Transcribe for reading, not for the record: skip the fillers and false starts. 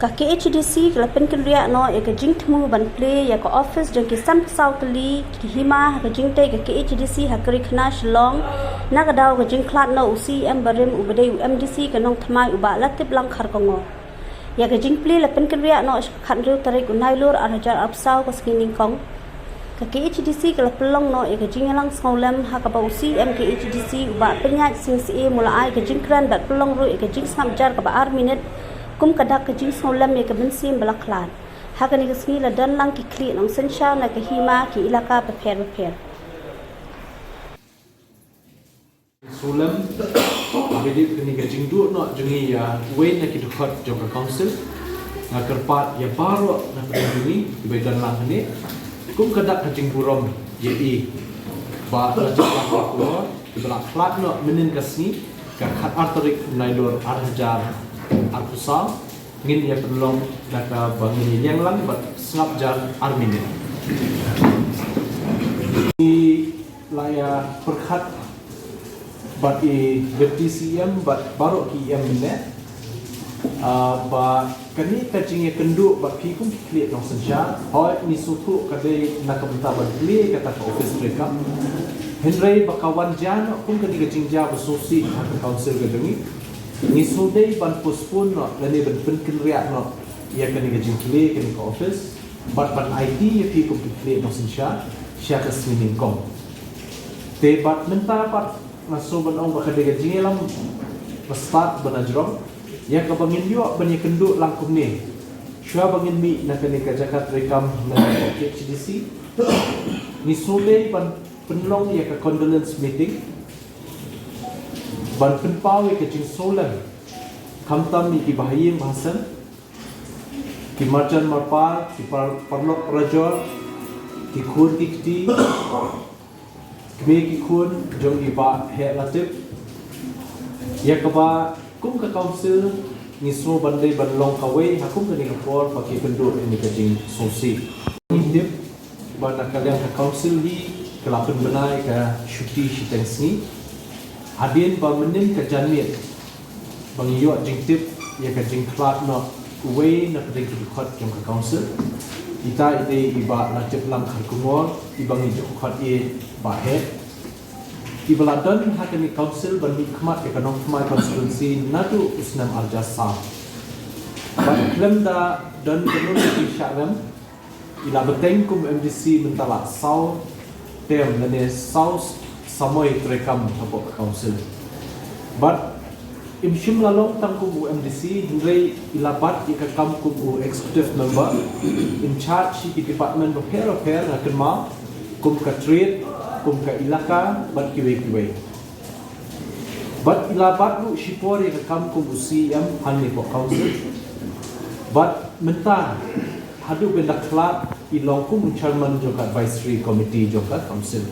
Kaki HDC kelapen kerja no ya kejing temu ban play ya ke office jeng kisan pesau teli kihima kejing te kaki HDC hakeri kena Shillong na kadau kejing klat no usi barim ubadai UMDC kanong thamai uba latip lang khar kongo ya kejing play lapen kerja no khat ru tarik unailur arhajar apsau ko skining kong kaki HDC kelapelong no ya kejing lang sngolem hakaba usi ke HDC uba penyat sing si mulai kejing kran bat pelong ru ya kejing samjar ka ba minute kum kadak kejing solam ya kebensim belaklan hakan igasni la dan lang ki kli nong sensha na kahima ki ilaka prepare solam abedi kini kejing du no jungi ya wen na ki dukhat joka council na kerpat ya baro na peduli di dan lang ni kum kadak kejing burom ye i ba la jaka ko di belaklan no menin kasni ka khat arterik nailor arhajar arpusal ngin ya pelong naka bangini yang lang bat sngap jan arminin di laya perkhat bat i BTCM bat baru ki em ne ba kani kajing ya kendu bat pi kum kli nong sensha hoi ni sutu kadai naka benta bat kli kata ka office mereka henry bakawan jan kum kani kajing ja besusi hak council gadangi ni sudai ban postpone no lani ban penkenriak no ya kani gajing kle kani ka office bat ban ID ya pi ko kle no sinsha sya ka swimming kong te bat menta bat maso ban ong ba kade gajing lam start ban ajrom ya ka bangin yo ban ya kendu langkum ni syua bangin mi na kani ka jakat rekam na HDC ni sudai ban penlong ya ka condolence meeting ban penpau ke jing solan kamtam ni ki bahayim bahasan ki marjan marpar ki parlok rajol ki khun dikti kme ki khun jong iba he latip ya kaba kum ka council ni so bandai ban long kawai hakum ka ni por pa ki pendu ni ka jing sosi ni dip ban nakalian ka council hi kelapun benai ka syuti shitensni hadin ba menin ka janmit bang yo jingtip ya ka jingklat no way na ka jing khot jong ka council ita ide iba la tip lam khar kumor ibang ni khot e ba he ibala dan ha ka ni council ban ni khmat ka nong khmai constituency natu usnam arja sa ba klem da dan kenun ki sharam ila beteng kum MDC mentala sau tem lene south samoi trekam thapok council but imshim lalong tangku UMDC hingrai ilabat ikakam ku executive member in charge ki department of hair akan ma kum ka trade kum ka ilaka bat kiwe but ilabat lu shipori ikakam ku CM hanni po council but mentar hadu benda klat ilong kum chairman joka advisory committee joka council